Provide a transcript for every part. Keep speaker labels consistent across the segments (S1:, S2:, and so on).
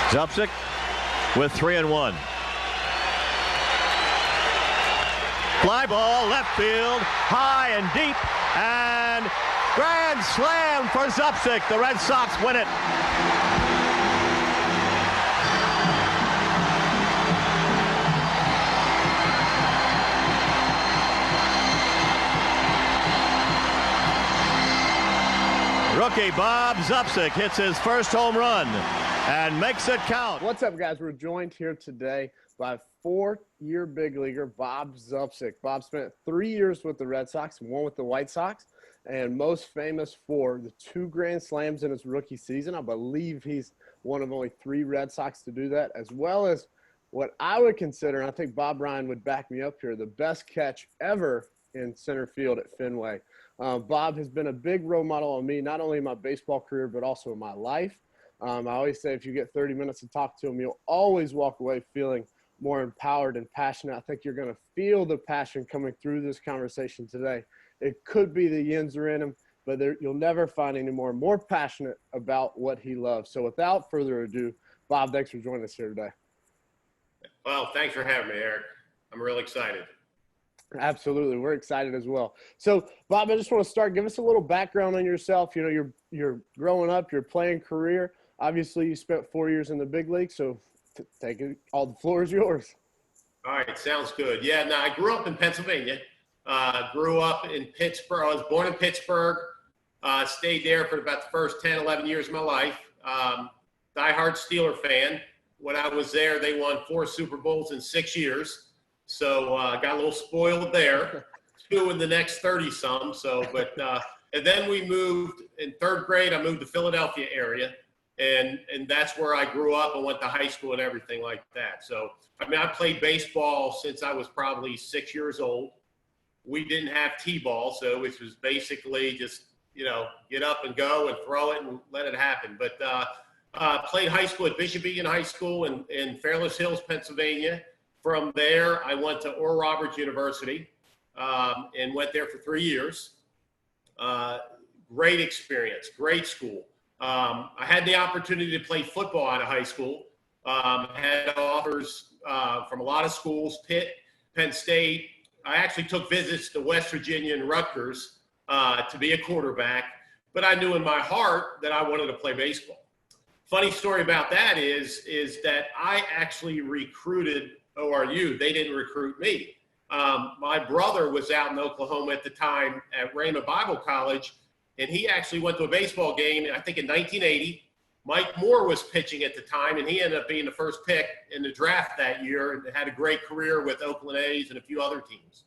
S1: Zupcic with 3-1. Fly ball, left field, high and deep, and grand slam for Zupcic. The Red Sox win it. Rookie Bob Zupcic hits his first home run and makes it count.
S2: What's up, guys? We're joined here today by four-year big leaguer Bob Zupcic. Bob spent 3 years with the Red Sox, one with the White Sox, and most famous for the 2 grand slams in his rookie season. I believe he's one of only 3 Red Sox to do that, as well as what I would consider, and I think Bob Ryan would back me up here, the best catch ever in center field at Fenway. Bob has been a big role model on me, not only in my baseball career, but also in my life. I always say if you get 30 minutes to talk to him, you'll always walk away feeling more empowered and passionate. I think you're going to feel the passion coming through this conversation today. It could be the yins are in him, but you'll never find any more passionate about what he loves. So without further ado, Bob, thanks for joining us here today.
S3: Well, thanks for having me, Eric. I'm really excited.
S2: Absolutely. We're excited as well. So, Bob, I just want to start. Give us a little background on yourself. You know, you're growing up, your playing career. Obviously, you spent 4 years in the big league, so take it. All the floor is yours.
S3: All right, sounds good. Yeah, now I grew up in Pennsylvania. Grew up in Pittsburgh. I was born in Pittsburgh. Stayed there for about the first 10, 11 years of my life. Diehard Steeler fan. When I was there, they won 4 Super Bowls in 6 years. So got a little spoiled there. 2 in the next 30-some. And then we moved in 3rd grade. I moved to Philadelphia area, and that's where I grew up and went to high school and everything like that. So I mean, I played baseball since I was probably 6 years old. We didn't have T-ball, so which was basically just get up and go and throw it and let it happen. But played high school at Bishop Egan High School in Fairless Hills, Pennsylvania. From there, I went to Oral Roberts University and went there for 3 years. Great experience, great school. I had the opportunity to play football out of high school. Had offers from a lot of schools, Pitt, Penn State. I actually took visits to West Virginia and Rutgers to be a quarterback, but I knew in my heart that I wanted to play baseball. Funny story about that is that I actually recruited ORU. They didn't recruit me. My brother was out in Oklahoma at the time at Raymond Bible College, and he actually went to a baseball game, I think in 1980. Mike Moore was pitching at the time, and he ended up being the first pick in the draft that year and had a great career with Oakland A's and a few other teams.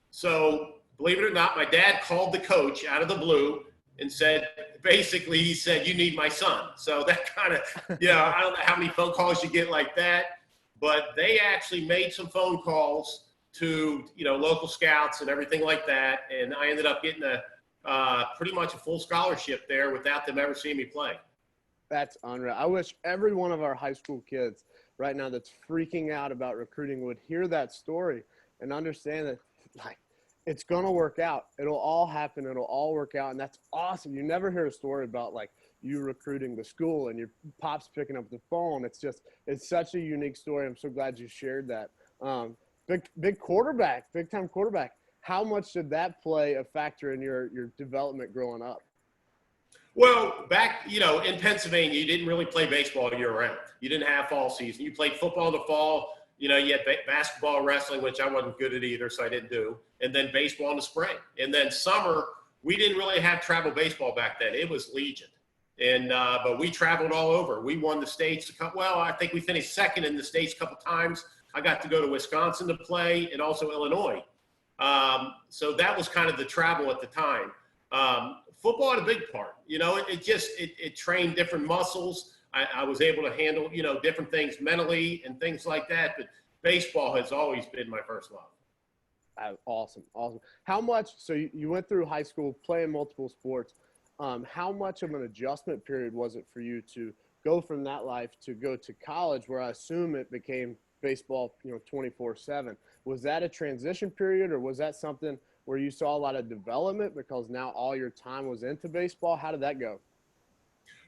S3: So believe it or not, my dad called the coach out of the blue and said, basically, he said, "You need my son." So that kind of, I don't know how many phone calls you get like that. But they actually made some phone calls to, local scouts and everything like that. And I ended up getting pretty much a full scholarship there without them ever seeing me play.
S2: That's unreal. I wish every one of our high school kids right now that's freaking out about recruiting would hear that story and understand that, it's going to work out. It'll all happen. It'll all work out. And that's awesome. You never hear a story about, you recruiting the school and your pops picking up the phone. It's such a unique story. I'm so glad you shared that. Big quarterback, big time quarterback. How much did that play a factor in your development growing up?
S3: Well, back, in Pennsylvania, you didn't really play baseball year round. You didn't have fall season. You played football in the fall. You had basketball, wrestling, which I wasn't good at either, so I didn't do. And then baseball in the spring. And then summer, we didn't really have travel baseball back then. It was Legion. And but we traveled all over. We won the states. I think we finished second in the states a couple times. I got to go to Wisconsin to play and also Illinois. So that was kind of the travel at the time. Football had a big part. It trained different muscles. I was able to handle different things mentally and things like that. But baseball has always been my first love.
S2: Awesome. How much? So you went through high school playing multiple sports. How much of an adjustment period was it for you to go from that life to go to college, where I assume it became baseball, 24/7? Was that a transition period, or was that something where you saw a lot of development because now all your time was into baseball? How did that go?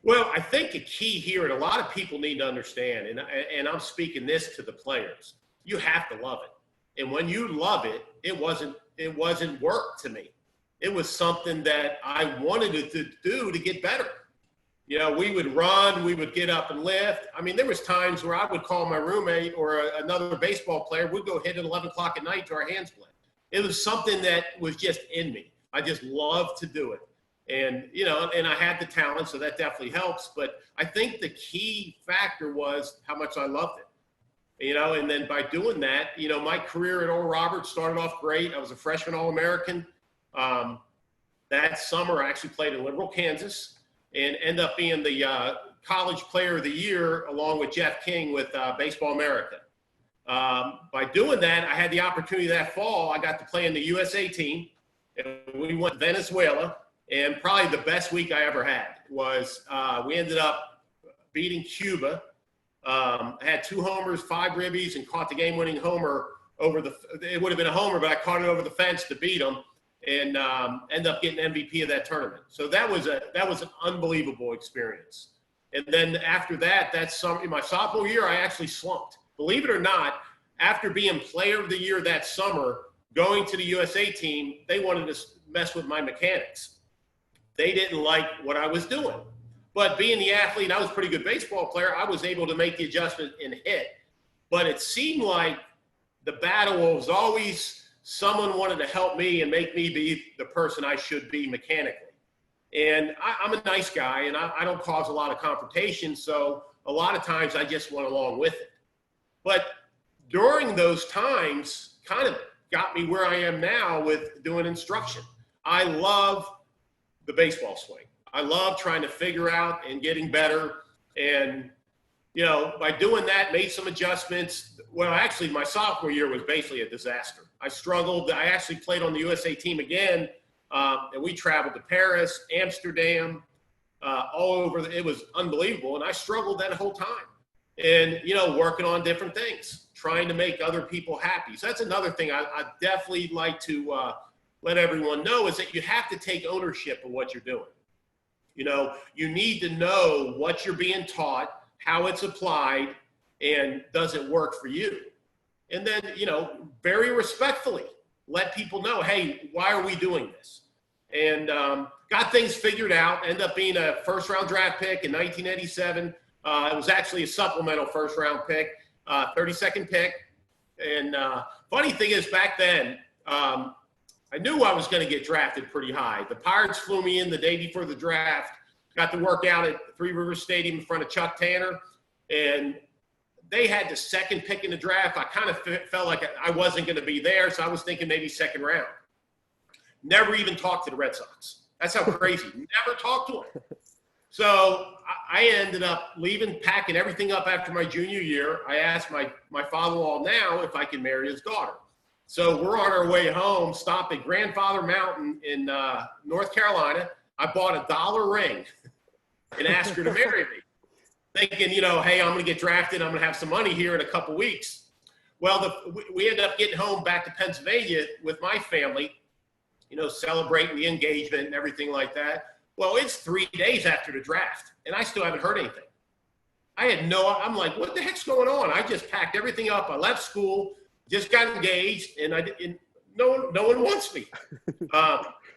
S3: Well, I think a key here, and a lot of people need to understand, and I'm speaking this to the players, you have to love it. And when you love it, it wasn't work to me. It was something that I wanted to do to get better. You know, we would run, we would get up and lift. I mean, there was times where I would call my roommate or another baseball player. We'd go hit at 11 o'clock at night to our hands bled. It was something that was just in me. I just loved to do it. And, you know, and I had the talent, so that definitely helps. But I think the key factor was how much I loved it. You know, and then by doing that, you know, my career at Oral Roberts started off great. I was a freshman All-American. That summer, I actually played in Liberal, Kansas, and ended up being the College Player of the Year along with Jeff King with Baseball America. By doing that, I had the opportunity that fall. I got to play in the USA team, and we went to Venezuela. And probably the best week I ever had was we ended up beating Cuba. I had 2 homers, 5 ribbies, and caught the game-winning homer over the – it would have been a homer, but I caught it over the fence to beat them and ended up getting MVP of that tournament. So that was an unbelievable experience. And then after that, in my sophomore year, I actually slumped. Believe it or not, after being Player of the Year that summer, going to the USA team, they wanted to mess with my mechanics. They didn't like what I was doing. But being the athlete, I was a pretty good baseball player. I was able to make the adjustment and hit. But it seemed like the battle was always someone wanted to help me and make me be the person I should be mechanically. And I'm a nice guy, and I don't cause a lot of confrontation, so a lot of times I just went along with it. But during those times kind of got me where I am now with doing instruction. I love the baseball swing. I love trying to figure out and getting better. And, you know, by doing that, made some adjustments. Well, actually, my sophomore year was basically a disaster. I struggled. I actually played on the USA team again, and we traveled to Paris, Amsterdam, all over. It was unbelievable, and I struggled that whole time. And, you know, working on different things, trying to make other people happy. So that's another thing I definitely like to let everyone know, is that you have to take ownership of what you're doing. You know, you need to know what you're being taught, how it's applied, and does it work for you? And then, you know, very respectfully, let people know, hey, why are we doing this? And got things figured out, ended up being a first-round draft pick in 1987. It was actually a supplemental first-round pick, 32nd pick. And funny thing is, back then, I knew I was going to get drafted pretty high. The Pirates flew me in the day before the draft, got to work out at Three Rivers Stadium in front of Chuck Tanner, and they had the second pick in the draft. I kind of felt like I wasn't going to be there, so I was thinking maybe second round. Never even talked to the Red Sox. That's how crazy. Never talked to them. So I ended up leaving, packing everything up after my junior year. I asked my father-in-law now if I can marry his daughter. So we're on our way home, stopped at Grandfather Mountain in North Carolina. I bought a $1 ring and asked her to marry me, thinking, you know, hey, I'm going to get drafted. I'm going to have some money here in a couple weeks. Well, we ended up getting home back to Pennsylvania with my family, you know, celebrating the engagement and everything like that. Well, it's 3 days after the draft, and I still haven't heard anything. I'm like, what the heck's going on? I just packed everything up. I left school, just got engaged, and no one wants me.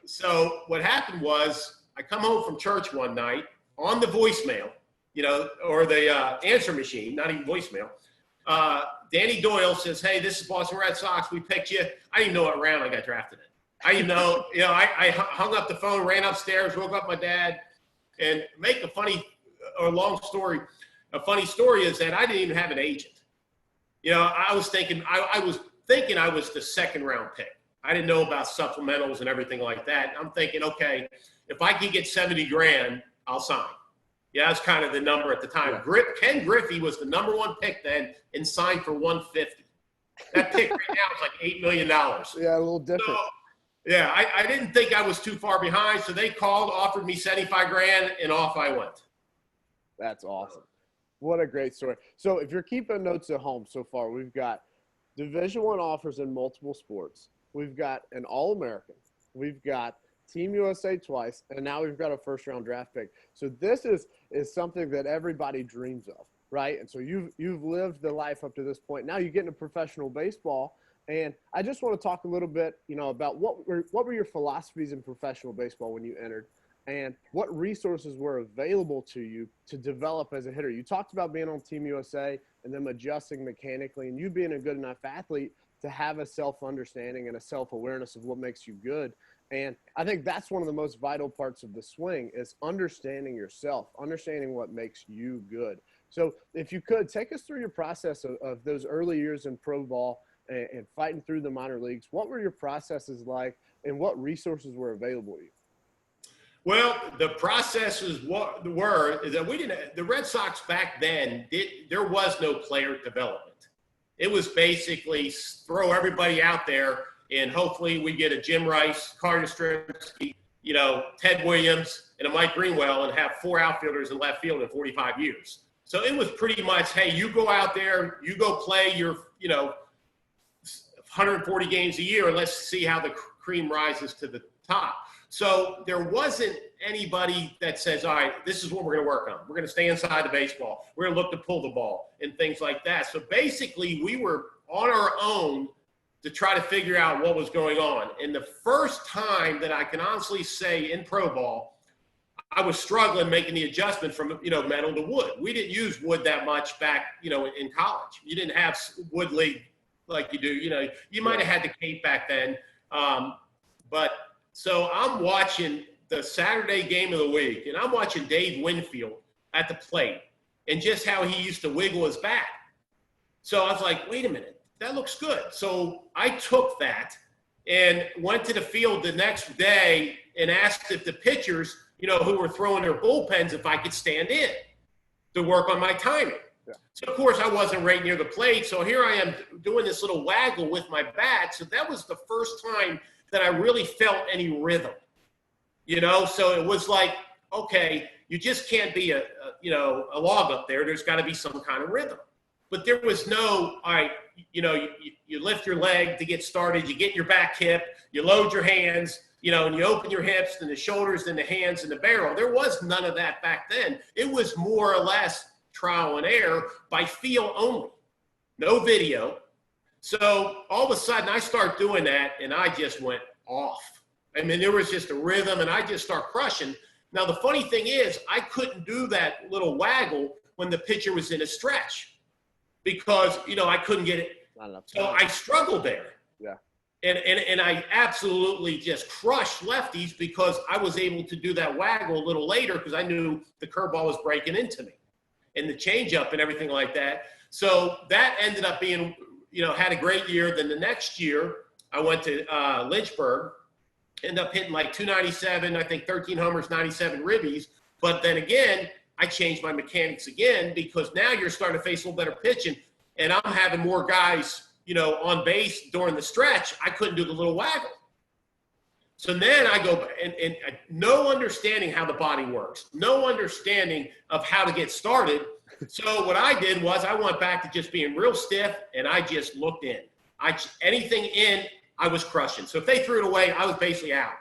S3: So what happened was I come home from church one night on the voicemail, you know, or the answer machine, not even voicemail. Danny Doyle says, hey, this is Boston Red Sox. We picked you. I didn't even know what round I got drafted in. I didn't know, you know, I hung up the phone, ran upstairs, woke up my dad, and make a funny story is that I didn't even have an agent. You know, I was thinking I was the second round pick. I didn't know about supplementals and everything like that. I'm thinking, okay, if I can get 70 grand, I'll sign. Yeah, that's kind of the number at the time. Yeah. Ken Griffey was the number 1 pick then and signed for 150. That pick right now is like $8 million.
S2: Yeah, a little different.
S3: So, yeah, I didn't think I was too far behind, so they called, offered me 75 grand, and off I went.
S2: That's awesome. What a great story. So if you're keeping notes at home so far, we've got Division I offers in multiple sports. We've got an All-American. We've got Team USA twice, and now we've got a first-round draft pick. So this is something that everybody dreams of, right? And so you've lived the life up to this point. Now you get into professional baseball, and I just want to talk a little bit, about what were your philosophies in professional baseball when you entered, and what resources were available to you to develop as a hitter. You talked about being on Team USA and them adjusting mechanically, and you being a good enough athlete to have a self-understanding and a self-awareness of what makes you good. And I think that's one of the most vital parts of the swing is understanding yourself, understanding what makes you good. So if you could, take us through your process of those early years in pro ball and fighting through the minor leagues. What were your processes like, and what resources were available to you?
S3: Well, the processes were is that the Red Sox back then, there was no player development. It was basically throw everybody out there, and hopefully we get a Jim Rice, Carter Yastrzemski, Ted Williams, and a Mike Greenwell, and have 4 outfielders in left field in 45 years. So it was pretty much, hey, you go out there, you go play your, 140 games a year, and let's see how the cream rises to the top. So there wasn't anybody that says, all right, this is what we're going to work on. We're going to stay inside the baseball. We're going to look to pull the ball and things like that. So basically we were on our own to try to figure out what was going on. And the first time that I can honestly say in pro ball, I was struggling making the adjustment from, metal to wood. We didn't use wood that much back, in college. You didn't have wood league like you do. You might have had the cape back then. So I'm watching the Saturday game of the week, and I'm watching Dave Winfield at the plate and just how he used to wiggle his bat. So I was like, wait a minute, that looks good. So I took that and went to the field the next day and asked if the pitchers, who were throwing their bullpens, if I could stand in to work on my timing. Yeah. So, of course, I wasn't right near the plate. So here I am doing this little waggle with my bat. So that was the first time that I really felt any rhythm, So it was like, okay, you just can't be a log up there. There's got to be some kind of rhythm. But there was no, all right, you lift your leg to get started, you get your back hip, you load your hands, and you open your hips and the shoulders and the hands and the barrel. There was none of that back then. It was more or less trial and error by feel only, no video. So all of a sudden I start doing that and I just went off. I mean, there was just a rhythm and I just start crushing. Now, the funny thing is I couldn't do that little waggle when the pitcher was in a stretch because, I couldn't get it. So I struggled there. Yeah. And I absolutely just crushed lefties because I was able to do that waggle a little later because I knew the curveball was breaking into me and the changeup and everything like that. So that ended up being, had a great year. Then the next year I went to Lynchburg, ended up hitting like 297, I think 13 homers, 97 ribbies. But then again, I changed my mechanics again because now you're starting to face a little better pitching and I'm having more guys, on base during the stretch. I couldn't do the little waggle. So then I go and no understanding how the body works, no understanding of how to get started. So what I did was I went back to just being real stiff and I just looked in. Anything in, I was crushing. So if they threw it away, I was basically out.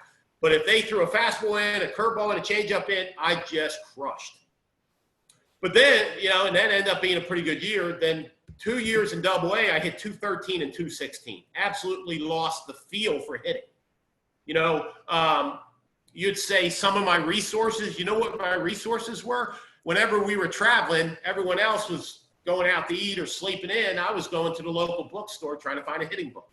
S3: But if they threw a fastball in, a curveball, and a changeup in, I just crushed. But then, and that ended up being a pretty good year. Then 2 years in Double-A, I hit 213 and 216. Absolutely lost the feel for hitting. You'd say some of my resources, you know what my resources were? Whenever we were traveling, everyone else was going out to eat or sleeping in. I was going to the local bookstore trying to find a hitting book,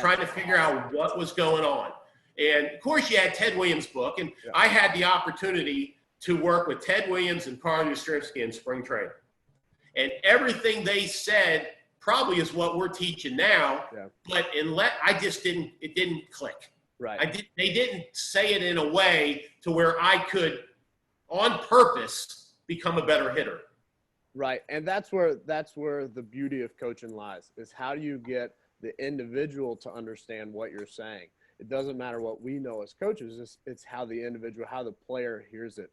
S3: trying to figure out what was going on. And, of course, you had Ted Williams' book, and I had the opportunity to work with Ted Williams and Carter Yastrzemski in spring training. And everything they said probably is what we're teaching now, but it didn't click. Right. They didn't say it in a way to where I could, on purpose, become a better hitter.
S2: Right, and that's where the beauty of coaching lies, is how do you get the individual to understand what you're saying. It doesn't matter what we know as coaches, it's how the individual, how the player hears it.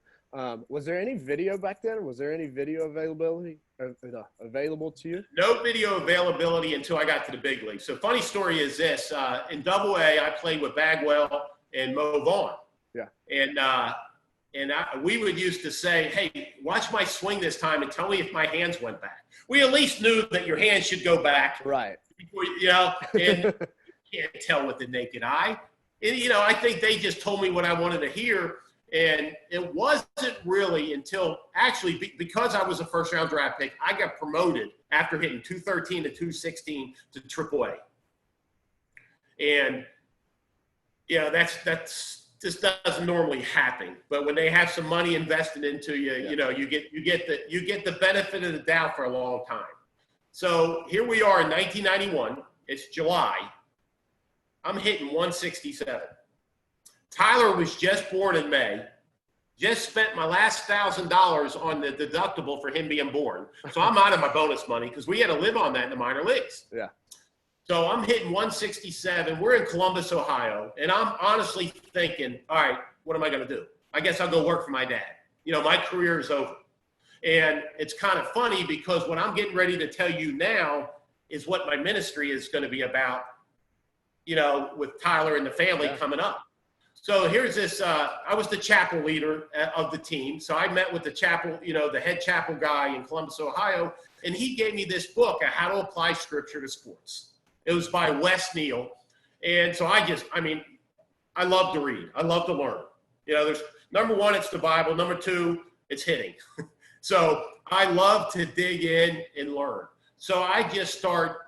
S2: Was there any video back then? Was there any video available to you?
S3: No video availability until I got to the big league. So funny story is this, in Double-A, I played with Bagwell and move on.
S2: Yeah.
S3: And we would used to say, hey, watch my swing this time and tell me if my hands went back. We at least knew that your hands should go back.
S2: Right.
S3: Before, and you can't tell with the naked eye. And, I think they just told me what I wanted to hear. And it wasn't really until actually because I was a first-round draft pick, I got promoted after hitting 213 to 216 to AAA. And, that's just doesn't normally happen. But when they have some money invested into you, you get the benefit of the doubt for a long time. So here we are in 1991. It's July. I'm hitting 167. Tyler was just born in May. Just spent my last $1,000 on the deductible for him being born. So I'm out of my bonus money because we had to live on that in the minor leagues.
S2: Yeah.
S3: So I'm hitting 167. We're in Columbus, Ohio. And I'm honestly thinking, all right, what am I going to do? I guess I'll go work for my dad. My career is over. And it's kind of funny because what I'm getting ready to tell you now is what my ministry is going to be about, with Tyler and the family coming up. So here's this, I was the chapel leader of the team. So I met with the chapel, the head chapel guy in Columbus, Ohio, and he gave me this book on how to apply scripture to sports. It was by Wes Neal. And so I love to read. I love to learn. There's number one, it's the Bible. Number two, it's hitting. So I love to dig in and learn. So I just start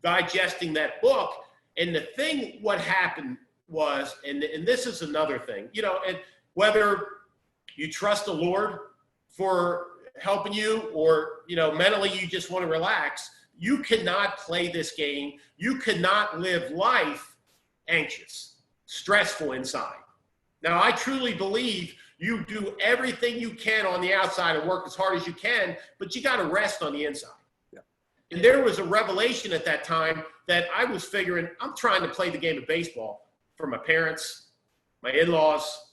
S3: digesting that book. And the thing, what happened was, and this is another thing, and whether you trust the Lord for helping you or, mentally you just want to relax, you cannot play this game. You cannot live life anxious, stressful inside. Now, I truly believe you do everything you can on the outside and work as hard as you can, but you got to rest on the inside.
S2: Yeah.
S3: And there was a revelation at that time that I was figuring, I'm trying to play the game of baseball for my parents, my in-laws,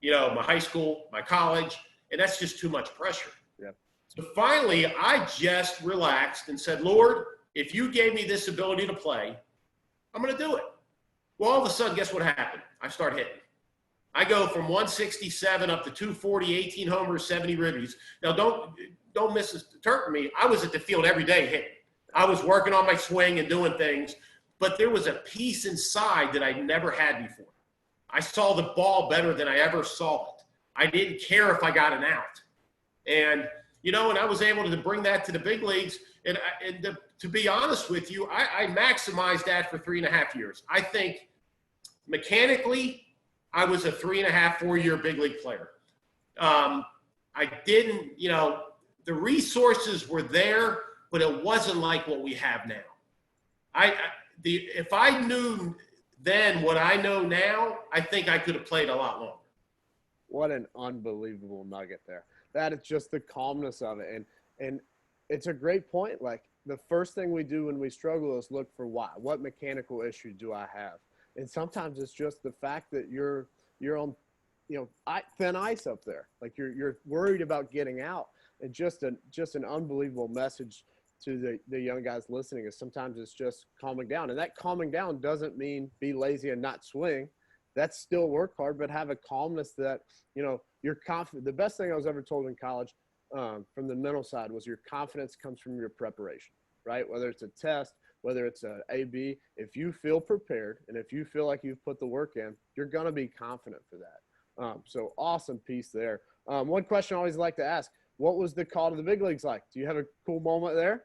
S3: my high school, my college, and that's just too much pressure.
S2: Yeah.
S3: So finally, I just relaxed and said, Lord, if you gave me this ability to play, I'm going to do it. Well, all of a sudden, guess what happened? I start hitting. I go from 167 up to 240, 18 homers, 70 ribbies. Now, don't misinterpret me. I was at the field every day hitting. I was working on my swing and doing things, but there was a peace inside that I never had before. I saw the ball better than I ever saw it. I didn't care if I got an out. And, and I was able to bring that to the big leagues. And to be honest with you, I maximized that for 3.5 years. I think mechanically, I was a 3.5, 4-year big league player. I didn't, the resources were there, but it wasn't like what we have now. If I knew then what I know now, I think I could have played a lot longer.
S2: What an unbelievable nugget there. That is just the calmness of it. And it's a great point. Like, the first thing we do when we struggle is look for why. What mechanical issue do I have? And sometimes it's just the fact that you're on, thin ice up there. Like, you're worried about getting out. And just an unbelievable message to the young guys listening is sometimes it's just calming down. And that calming down doesn't mean be lazy and not swing. That's still work hard, but have a calmness that, you're confident. The best thing I was ever told in college from the mental side was your confidence comes from your preparation, right? Whether it's a test, whether it's an AB, if you feel prepared and if you feel like you've put the work in, you're going to be confident for that. So awesome piece there. One question I always like to ask, what was the call to the big leagues like? Do you have a cool moment there?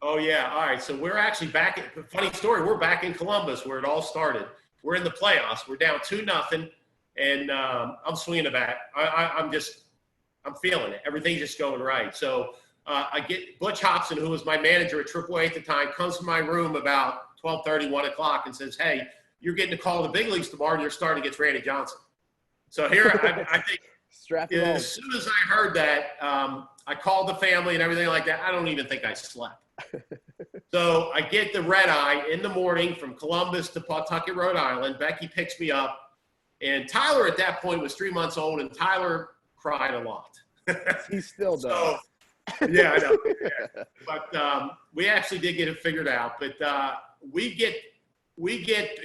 S3: Oh, yeah. All right. So we're actually back – funny story. We're back in Columbus where it all started. We're in the playoffs. We're down 2-0, and I'm swinging the bat. I'm feeling it. Everything's just going right. So I get Butch Hobson, who was my manager at AAA at the time, comes to my room about 12:30, 1 o'clock and says, hey, you're getting a call to the big leagues tomorrow, and you're starting against Randy Johnson. So here I think as soon as I heard that, I called the family and everything like that. I don't even think I slept. So I get the red eye in the morning from Columbus to Pawtucket, Rhode Island. Becky picks me up. And Tyler at that point was 3 months old, and Tyler cried a lot.
S2: He still does.
S3: So, yeah, I know. Yeah. But we actually did get it figured out. But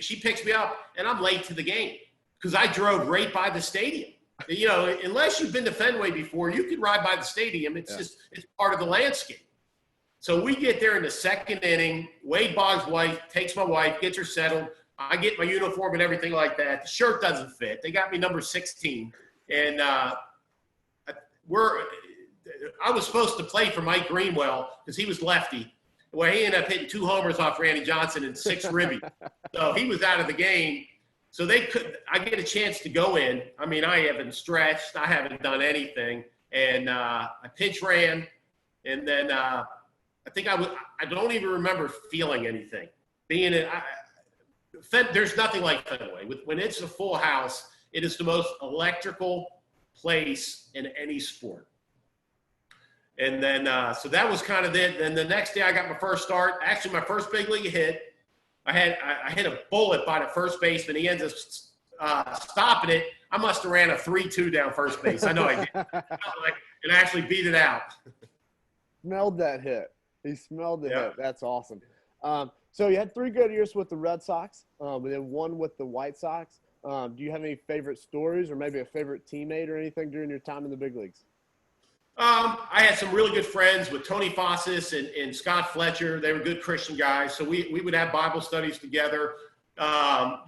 S3: she picks me up, and I'm late to the game. because I drove right by the stadium. You know, unless you've been to Fenway before, you can ride by the stadium. It's just, it's part of the landscape. So we get there in the second inning. Wade Boggs' wife takes my wife, gets her settled. I get my uniform and everything like that. The shirt doesn't fit. They got me number 16. And I was supposed to play for Mike Greenwell because he was lefty. Well, he ended up hitting 2 homers off Randy Johnson and 6 ribbies. So he was out of the game. So I get a chance to go in. I mean, I haven't stretched. I haven't done anything. And I pitch ran. And then I don't even remember feeling anything. There's nothing like Fenway. When it's a full house, it is the most electrical place in any sport. And then, so that was kind of it. Then the next day I got my first start. Actually, my first big league hit. I hit a bullet by the first baseman. He ends up stopping it. I must have ran a 3-2 down first base. I know I did. And actually beat it out.
S2: Smelled that hit. He smelled the
S3: Yeah.
S2: hit. That's awesome. So you had 3 good years with the Red Sox, and then 1 with the White Sox. Do you have any favorite stories or maybe a favorite teammate or anything during your time in the big leagues?
S3: I had some really good friends with Tony Fossis and Scott Fletcher. They were good Christian guys. So we would have Bible studies together.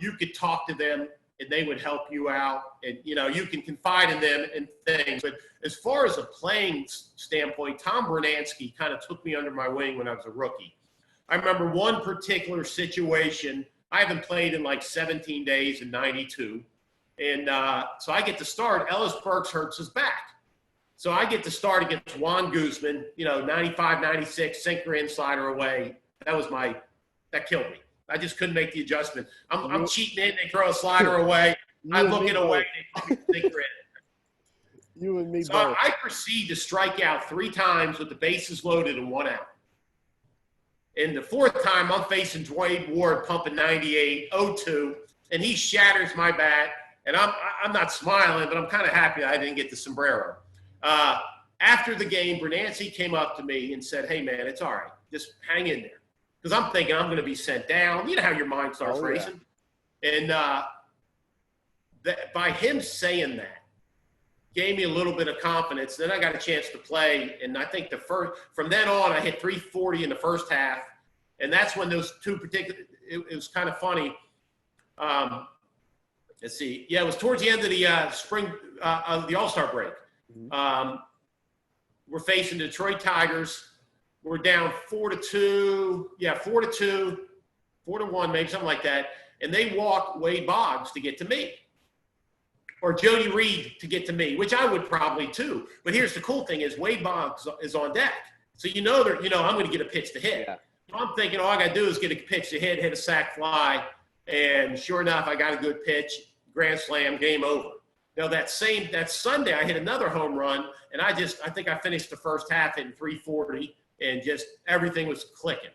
S3: You could talk to them and they would help you out. And, you know, you can confide in them and things. But as far as a playing standpoint, Tom Bernansky kind of took me under my wing when I was a rookie. I remember one particular situation. I haven't played in like 17 days in 92. And so I get to start. Ellis Burks hurts his back. So I get to start against Juan Guzman, you know, 95, 96, sinker in, slider away. That killed me. I just couldn't make the adjustment. I'm cheating in, they throw a slider away. I'm looking away, they put me sinker in.
S2: You and me
S3: So
S2: both.
S3: I proceed to strike out 3 times with the bases loaded and 1 out. And the 4th time, I'm facing Dwayne Ward pumping 98, 0-2, and he shatters my bat. And I'm not smiling, but I'm kind of happy I didn't get the sombrero. After the game, Bernansky came up to me and said, "Hey, man, it's all right. Just hang in there." Because I'm thinking I'm going to be sent down. You know how your mind starts racing. And by him saying that, gave me a little bit of confidence. Then I got a chance to play. And I think from then on, I hit 340 in the first half. And that's when those 2 particular – it was kind of funny. Let's see. Yeah, it was towards the end of the spring of the All-Star break. We're facing the Detroit Tigers. We're down 4-2. Yeah, 4-2, 4-1, maybe something like that. And they walk Wade Boggs to get to me, or Jody Reed to get to me, which I would probably too. But here's the cool thing: is Wade Boggs is on deck, so I'm going to get a pitch to hit. Yeah. So I'm thinking all I got to do is get a pitch to hit a sac fly, and sure enough, I got a good pitch, grand slam, game over. Now that Sunday, I hit another home run, and I think I finished the first half hitting 340, and just everything was clicking.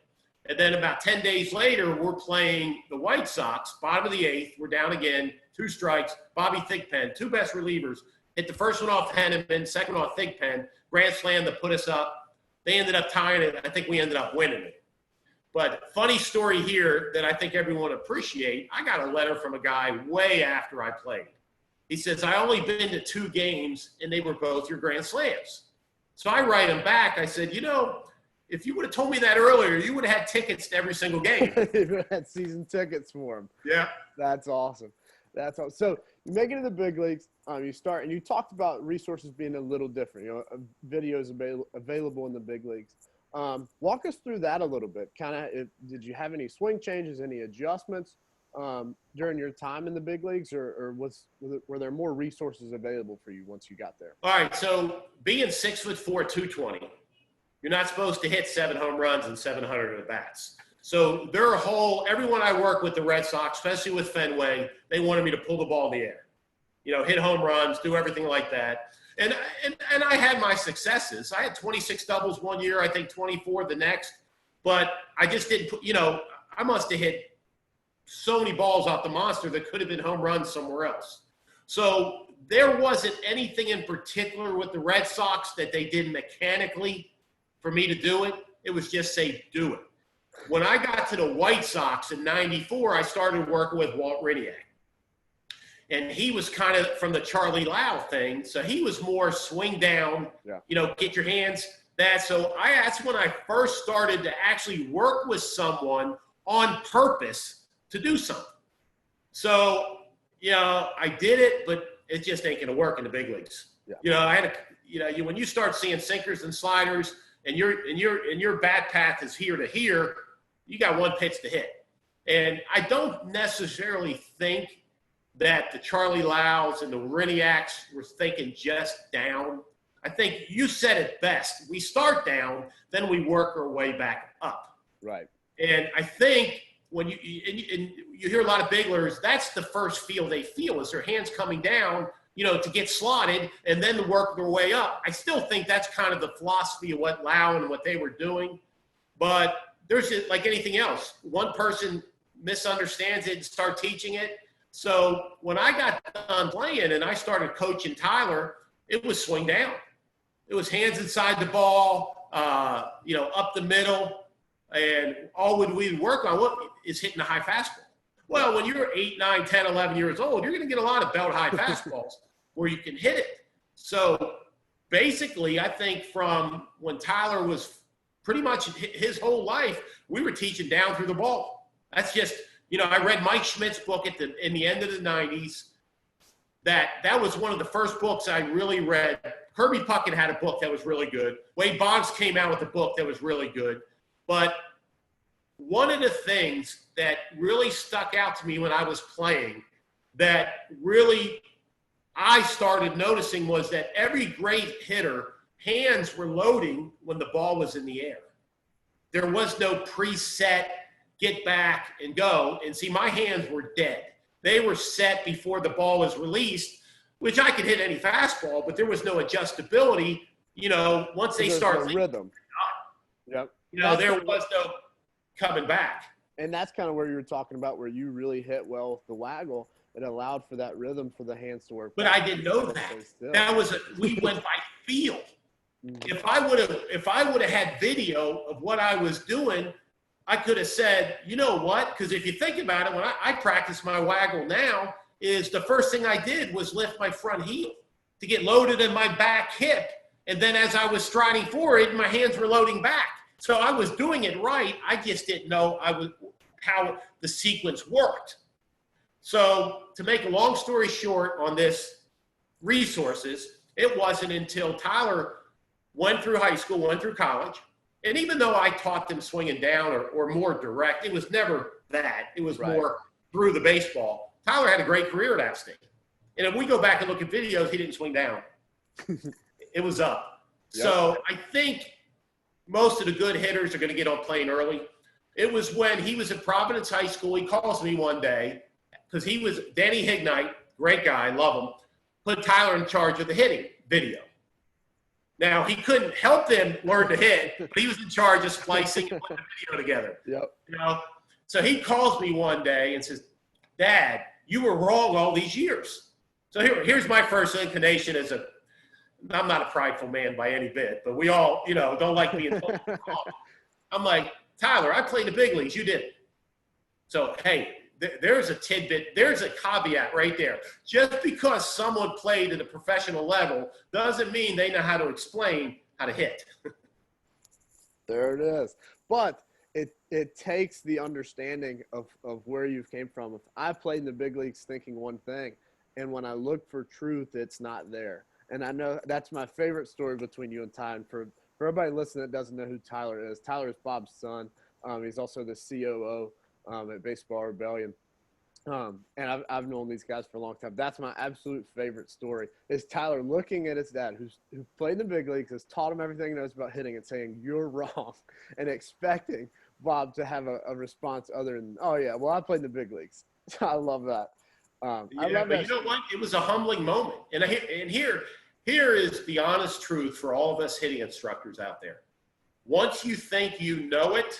S3: And then about 10 days later, we're playing the White Sox, bottom of the 8th. We're down again, 2 strikes. Bobby Thigpen, 2 best relievers, hit the first one off Henneman, second off Thigpen, grand slam to put us up. They ended up tying it. I think we ended up winning it. But funny story here that I think everyone appreciate, I got a letter from a guy way after I played. He says, "I only been to 2 games, and they were both your grand slams." So I write him back. I said, if you would have told me that earlier, you would have had tickets to every single game.
S2: You had season tickets for him.
S3: Yeah.
S2: That's awesome. That's awesome. So you make it in the big leagues. You start, and you talked about resources being a little different. Videos available in the big leagues. Walk us through that a little bit. Did you have any swing changes, any adjustments during your time in the big leagues, or were there more resources available for you once you got there?
S3: All right. So being 6'4", 220, you're not supposed to hit 7 home runs and 700 at bats. So everyone I work with the Red Sox, especially with Fenway, they wanted me to pull the ball in the air, hit home runs, do everything like that. And I had my successes. I had 26 doubles one year, I think 24 the next, but I just didn't put, I must have hit so many balls off the monster that could have been home runs somewhere else. So there wasn't anything in particular with the Red Sox that they did mechanically for me to do it. It was just say, do it. When I got to the White Sox in 94, I started working with Walt Riniak. And he was kind of from the Charlie Lau thing. So he was more swing down, get your hands. That's when I first started to actually work with someone on purpose to do something. So, I did it, but it just ain't going to work in the big leagues. Yeah. I had when you start seeing sinkers and sliders and your bat path is here to here, you got one pitch to hit. And I don't necessarily think that the Charlie Laus and the Riniacs were thinking just down. I think you said it best. We start down, then we work our way back up.
S2: Right.
S3: And I think when you hear a lot of big leaguers, that's the first feel they feel is their hands coming down, to get slotted and then to work their way up. I still think that's kind of the philosophy of what Lau and what they were doing. But there's just, like anything else, one person misunderstands it and start teaching it. So when I got done playing and I started coaching Tyler, it was swing down. It was hands inside the ball, up the middle. And all we work on is hitting a high fastball. Well, when you're 8, 9, 10, 11 years old, you're going to get a lot of belt high fastballs where you can hit it. So basically, I think from when Tyler was pretty much his whole life, we were teaching down through the ball. That's just, I read Mike Schmidt's book in the end of the 90s. That was one of the first books I really read. Kirby Puckett had a book that was really good. Wade Boggs came out with a book that was really good. But one of the things that really stuck out to me when I was playing that really I started noticing was that every great hitter, hands were loading when the ball was in the air. There was no preset, get back and go. And see, my hands were dead. They were set before the ball was released, which I could hit any fastball, but there was no adjustability, once they start
S2: rhythm. Yep.
S3: There was no coming back.
S2: And that's kind of where you were talking about where you really hit well with the waggle. It allowed for that rhythm for the hands to work.
S3: But I didn't know that. We went by feel. Mm-hmm. If I would have had video of what I was doing, I could have said, you know what? Because if you think about it, when I practice my waggle now, is the first thing I did was lift my front heel to get loaded in my back hip. And then as I was striding forward, my hands were loading back. So I was doing it right. I just didn't know how the sequence worked. So to make a long story short on this resources, it wasn't until Tyler went through high school, went through college, and even though I taught them swinging down or more direct, it was never that. It was more through the baseball. Tyler had a great career at App State. And if we go back and look at videos, he didn't swing down. It was up. Yep. So I think most of the good hitters are going to get on plane early. It was when he was at Providence High School. He calls me one day because he was Danny Hignite, great guy, love him, put Tyler in charge of the hitting video. Now, he couldn't help them learn to hit, but he was in charge of splicing and putting the video together.
S2: Yep.
S3: So he calls me one day and says, Dad, you were wrong all these years. So here's my first inclination I'm not a prideful man by any bit, but we all, don't like being told wrong. I'm like, Tyler, I played the big leagues. You didn't. So, hey, there's a tidbit. There's a caveat right there. Just because someone played at a professional level doesn't mean they know how to explain how to hit.
S2: There it is. But it takes the understanding of where you came from. If I played in the big leagues thinking one thing, and when I look for truth, it's not there. And I know that's my favorite story between you and Ty. And for everybody listening that doesn't know who Tyler is Bob's son. He's also the COO at Baseball Rebellion. And I've known these guys for a long time. That's my absolute favorite story is Tyler looking at his dad who played in the big leagues, has taught him everything he knows about hitting and saying, you're wrong, and expecting Bob to have a response other than, oh, yeah, well, I played in the big leagues. I love that.
S3: But you know what? It was a humbling moment. And here is the honest truth for all of us hitting instructors out there. Once you think you know it,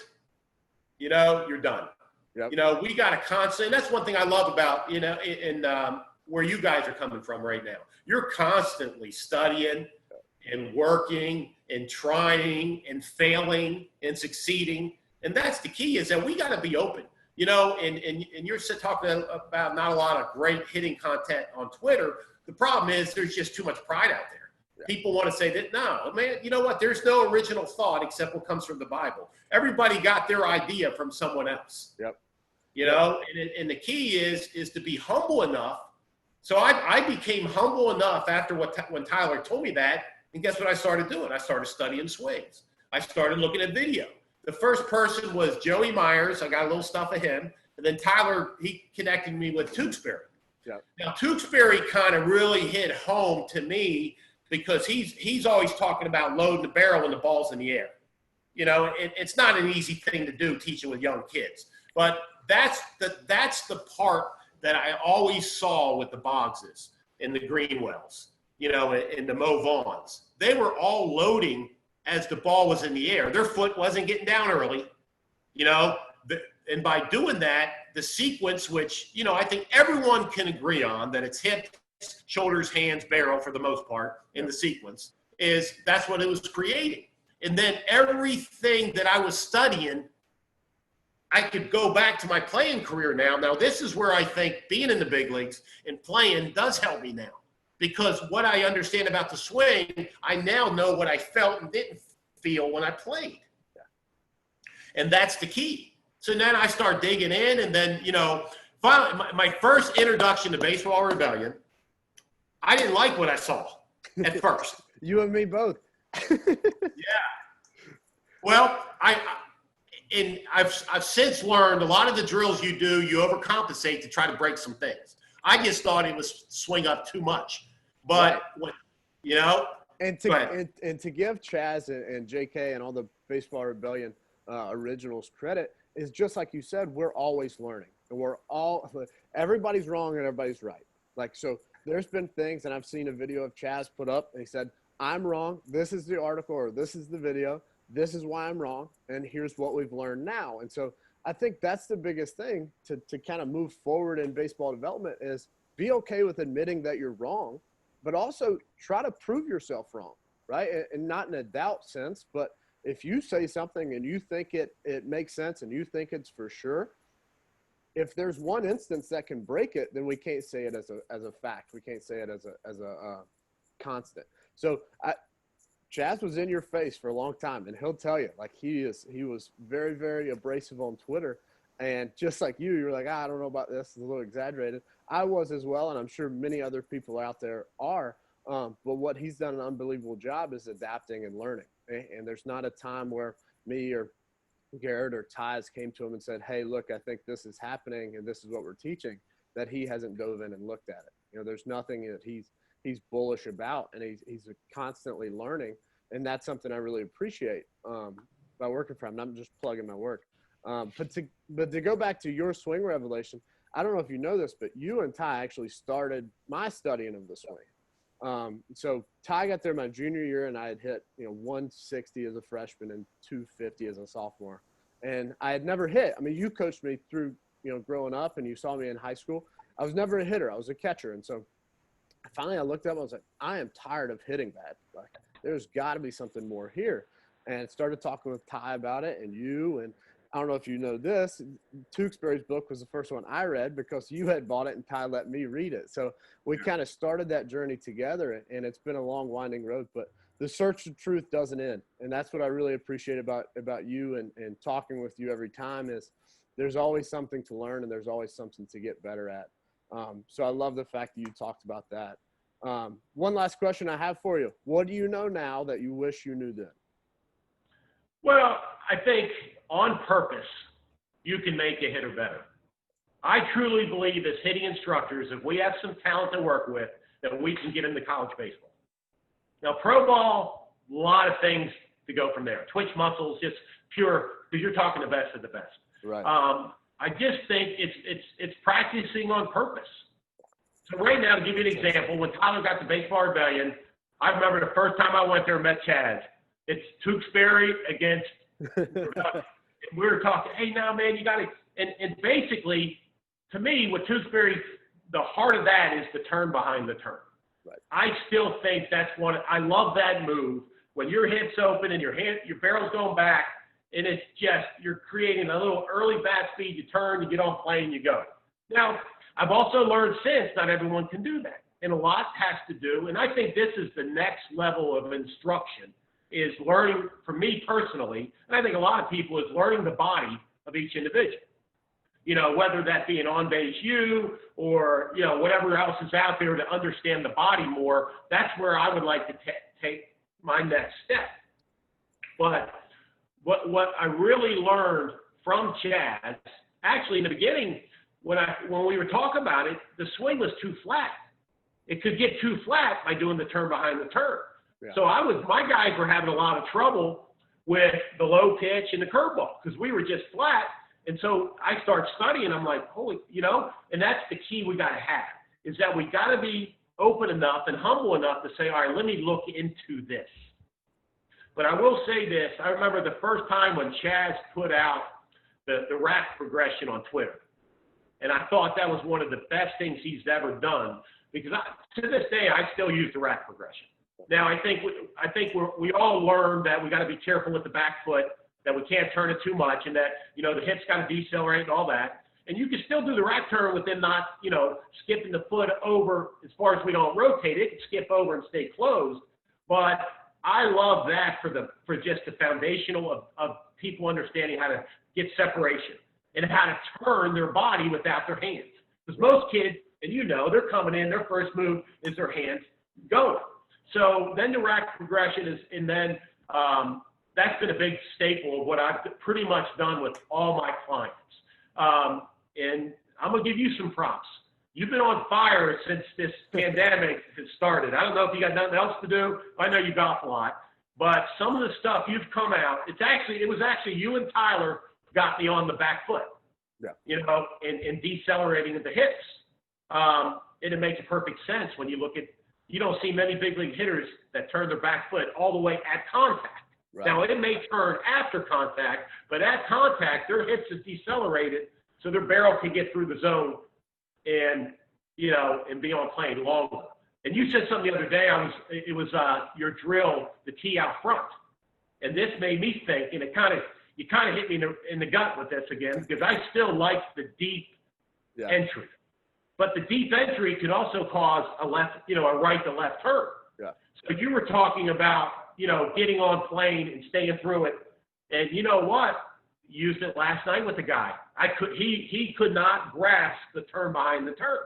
S3: you're done. Yep. We got a constant. That's one thing I love about, in where you guys are coming from right now. You're constantly studying and working and trying and failing and succeeding. And that's the key is that we got to be open. You know, and you're talking about not a lot of great hitting content on Twitter. The problem is there's just too much pride out there. Yeah. People want to say that, no, man, you know what? There's no original thought except what comes from the Bible. Everybody got their idea from someone else.
S2: Yep.
S3: You know, and the key is to be humble enough. So I became humble enough after when Tyler told me that. And guess what I started doing? I started studying swings. I started looking at video. The first person was Joey Myers. I got a little stuff of him. And then Tyler, he connected me with Tewksbury. Yeah. Now, Tewksbury kind of really hit home to me because he's always talking about loading the barrel when the ball's in the air. You know, it's not an easy thing to do teaching with young kids. But that's the part that I always saw with the Boggses and the Greenwells, you know, and the Mo Vaughns. They were all loading as the ball was in the air. Their foot wasn't getting down early, you know. And by doing that, the sequence, which, you know, I think everyone can agree on that it's hips, shoulders, hands, barrel for the most part in the sequence, that's what it was creating. And then everything that I was studying, I could go back to my playing career now. Now, this is where I think being in the big leagues and playing does help me now. Because what I understand about the swing, I now know what I felt and didn't feel when I played. Yeah. And that's the key. So then I start digging in, and then, you know, finally, my first introduction to Baseball Rebellion, I didn't like what I saw at first.
S2: You and me both.
S3: Yeah. Well, I've since learned a lot of the drills you do, you overcompensate to try to break some things. I just thought it was swing up too much, but you know.
S2: And to give Chaz and JK and all the Baseball Rebellion originals credit is just like you said, we're always learning, and everybody's wrong and everybody's right. Like, so there's been things, and I've seen a video of Chaz put up, and he said, "I'm wrong. This is the article, or this is the video. This is why I'm wrong, and here's what we've learned now." And so I think that's the biggest thing to kind of move forward in baseball development is be okay with admitting that you're wrong, but also try to prove yourself wrong, right? And not in a doubt sense, but if you say something and you think it makes sense and you think it's for sure, if there's one instance that can break it, then we can't say it as a fact. We can't say it as a constant. So Chaz was in your face for a long time, and he'll tell you, like, he was very, very abrasive on Twitter. And just like you were like, I don't know about this. It's a little exaggerated. I was as well, and I'm sure many other people out there are. But what he's done an unbelievable job is adapting and learning. And there's not a time where me or Garrett or Ty's came to him and said, hey, look, I think this is happening and this is what we're teaching, that he hasn't dove in and looked at it. You know, there's nothing that he's bullish about, and he's constantly learning. And that's something I really appreciate by working for him. I'm just plugging my work. But to go back to your swing revelation, I don't know if you know this, but you and Ty actually started my studying of the swing. So Ty got there my junior year, and I had hit 160 as a freshman and 250 as a sophomore, and I had never hit. I mean, you coached me through growing up, and you saw me in high school. I was never a hitter. I was a catcher, and so finally I looked up and I was like, I am tired of hitting bad. Like, there's got to be something more here. And started talking with Ty about it, and you, and I don't know if you know this, Tewksbury's book was the first one I read because you had bought it and Ty let me read it. So we kind of started that journey together, and it's been a long, winding road, but the search of truth doesn't end. And that's what I really appreciate about you and talking with you every time is there's always something to learn and there's always something to get better at. So I love the fact that you talked about that. One last question I have for you. What do you know now that you wish you knew then?
S3: Well, I think on purpose, you can make a hitter better. I truly believe as hitting instructors, if we have some talent to work with, that we can get into college baseball. Now, pro ball, a lot of things to go from there. Twitch muscles, just pure, because you're talking the best of the best.
S2: Right.
S3: I just think it's practicing on purpose. So right now, to give you an example, when Tyler got to Baseball Rebellion, I remember the first time I went there and met Chaz. It's Tewksbury against Rebellion. And we were talking, hey, now, man, you got to – and basically, to me, with Tewksbury, the heart of that is the turn behind the turn. Right. I still think that's one – I love that move. When your hip's open and your barrel's going back
S4: and it's just you're creating a little early bat speed. You turn, you get on plane, you go. Now, I've also learned since not everyone can do that, and a lot has to do, and I think this is the next level of instruction, is learning, for me personally, and I think a lot of people, is learning the body of each individual. You know, whether that be an on-base U or, you know, whatever else is out there to understand the body more, that's where I would like to take my next step. But what I really learned from Chaz, actually in the beginning, when we were talking about it, the swing was too flat. It could get too flat by doing the turn behind the turn. Yeah. So my guys were having a lot of trouble with the low pitch and the curveball because we were just flat. And so I started studying. I'm like, holy, you know, and that's the key we got to have, is that we got to be open enough and humble enough to say, all right, let me look into this. But I will say this. I remember the first time when Chaz put out the rack progression on Twitter. And I thought that was one of the best things he's ever done, because to this day, I still use the rack progression. Now, I think we all learned that we got to be careful with the back foot, that we can't turn it too much, and that, you know, the hip's got to decelerate and all that. And you can still do the rack turn within not, you know, skipping the foot over as far as we don't rotate it, skip over and stay closed. But I love that for just the foundational of people understanding how to get separation and how to turn their body without their hands. Because most kids, and you know, they're coming in, their first move is their hands going. So then the rack progression is, and then that's been a big staple of what I've pretty much done with all my clients. And I'm going to give you some props. You've been on fire since this pandemic has started. I don't know if you got nothing else to do. I know you golf a lot. But some of the stuff you've come out, it was actually you and Tyler got me on the back foot, yeah. You know, and decelerating of the hips. And it makes perfect sense when you look at, you don't see many big league hitters that turn their back foot all the way at contact. Right. Now, it may turn after contact, but at contact, their hips is decelerated, so their barrel can get through the zone and, you know, and be on plane longer. And you said something the other day, it was your drill, the tee out front. And this made me think, and you kind of hit me in the gut with this again, because I still like the deep entry. But the deep entry could also cause a right to left turn. Yeah. So you were talking about, you know, getting on plane and staying through it. And you know what? Used it last night with the guy. He could not grasp the turn behind the turn,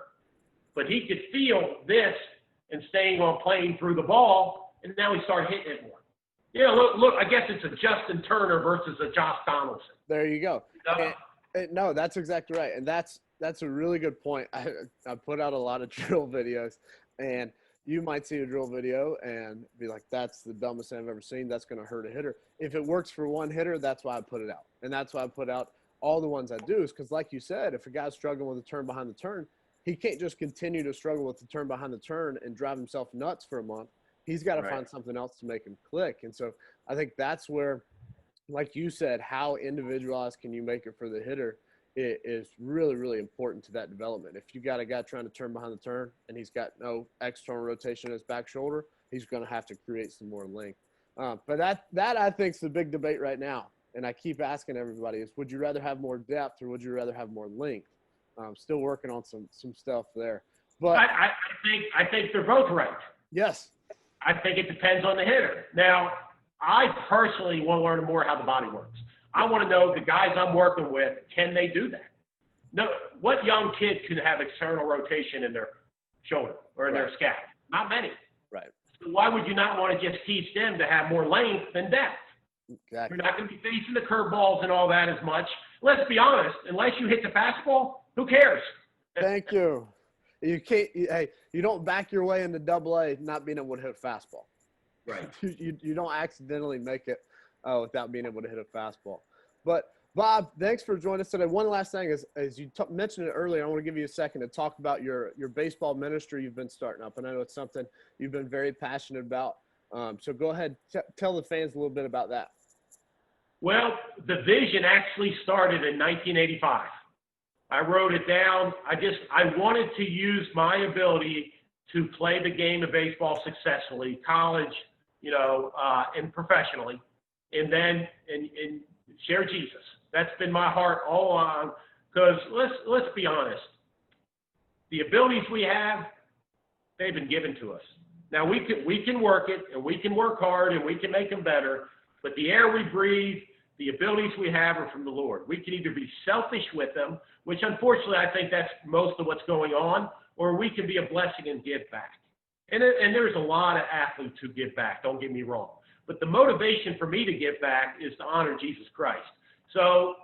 S4: but he could feel this and staying on plane through the ball, and now he started hitting it more. You know, look, I guess it's a Justin Turner versus a Josh Donaldson.
S2: There you go. No, that's exactly right. And that's a really good point. I put out a lot of drill videos, and you might see a drill video and be like, that's the dumbest thing I've ever seen. That's going to hurt a hitter. If it works for one hitter, that's why I put it out. And that's why I put out all the ones I do, is because, like you said, if a guy's struggling with a turn behind the turn, he can't just continue to struggle with the turn behind the turn and drive himself nuts for a month. He's got to find something else to make him click. And so I think that's where, like you said, how individualized can you make it for the hitter? It is really, really important to that development. If you got a guy trying to turn behind the turn and he's got no external rotation in his back shoulder, he's going to have to create some more length. But that I think is the big debate right now. And I keep asking everybody is, would you rather have more depth or would you rather have more length? I'm still working on some stuff there. But
S4: I think they're both right.
S2: Yes.
S4: I think it depends on the hitter. Now, I personally want to learn more how the body works. I want to know the guys I'm working with, can they do that? No, what young kid can have external rotation in their shoulder or in their scap? Not many.
S2: Right.
S4: So why would you not want to just teach them to have more length than depth?
S2: Exactly.
S4: You're not going to be facing the curveballs and all that as much. Let's be honest. Unless you hit the fastball, who cares?
S2: Thank you. You can't. You don't back your way into AA not being able to hit a fastball.
S4: Right.
S2: You don't accidentally make it without being able to hit a fastball. But Bob, thanks for joining us today. One last thing is, as you mentioned it earlier, I want to give you a second to talk about your baseball ministry you've been starting up. And I know it's something you've been very passionate about. So go ahead, tell the fans a little bit about that.
S4: Well, the vision actually started in 1985. I wrote it down. I wanted to use my ability to play the game of baseball successfully, college, and professionally. And then, and share Jesus. That's been my heart all along. Because let's be honest, the abilities we have, they've been given to us. Now we can work it, and we can work hard, and we can make them better. But the air we breathe, the abilities we have are from the Lord. We can either be selfish with them, which unfortunately I think that's most of what's going on, or we can be a blessing and give back. And there's a lot of athletes who give back, don't get me wrong. But the motivation for me to give back is to honor Jesus Christ. So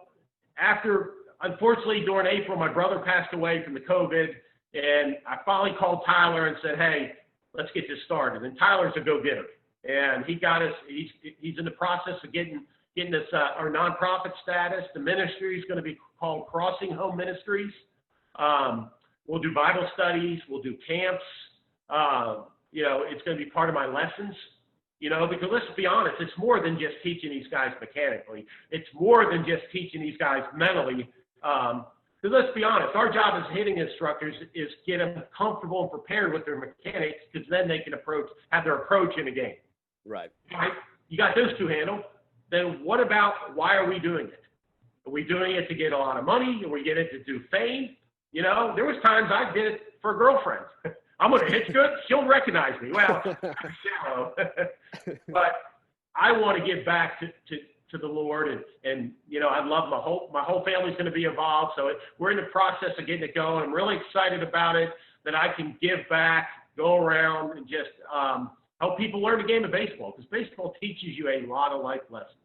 S4: unfortunately, during April, my brother passed away from the COVID, and I finally called Tyler and said, hey, let's get this started. And Tyler's a go-getter. And he got us, he's in the process of getting us our nonprofit status. The ministry is going to be called Crossing Home Ministries. We'll do Bible studies. We'll do camps. It's going to be part of my lessons, because let's be honest, it's more than just teaching these guys mechanically. It's more than just teaching these guys mentally. Because let's be honest, our job as hitting instructors is get them comfortable and prepared with their mechanics, because then they can have their approach in a game.
S2: Right.
S4: You got those two handled. Then what about why are we doing it? Are we doing it to get a lot of money? Are we getting it to do fame? There was times I did it for a girlfriend. I'm going to hit good. She'll recognize me. Well, I'm shallow. But I want to give back to the Lord, and I love my whole family's going to be involved. So we're in the process of getting it going. I'm really excited about it, that I can give back, go around, and just help people learn the game of baseball, because baseball teaches you a lot of life lessons.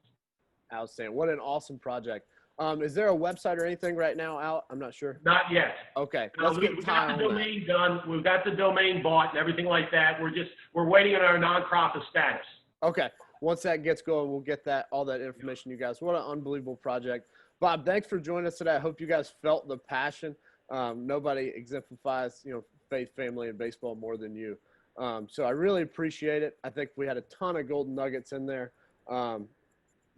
S2: Outstanding. What an awesome project. Is there a website or anything right now out? I'm not sure.
S4: Not yet.
S2: Okay.
S4: We got the domain done. We've got the domain bought and everything like that. We're waiting on our nonprofit status.
S2: Okay. Once that gets going, we'll get all that information, you guys. What an unbelievable project. Bob, thanks for joining us today. I hope you guys felt the passion. Nobody exemplifies, faith, family, and baseball more than you. So I really appreciate it. I think we had a ton of golden nuggets in there.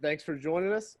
S2: Thanks for joining us,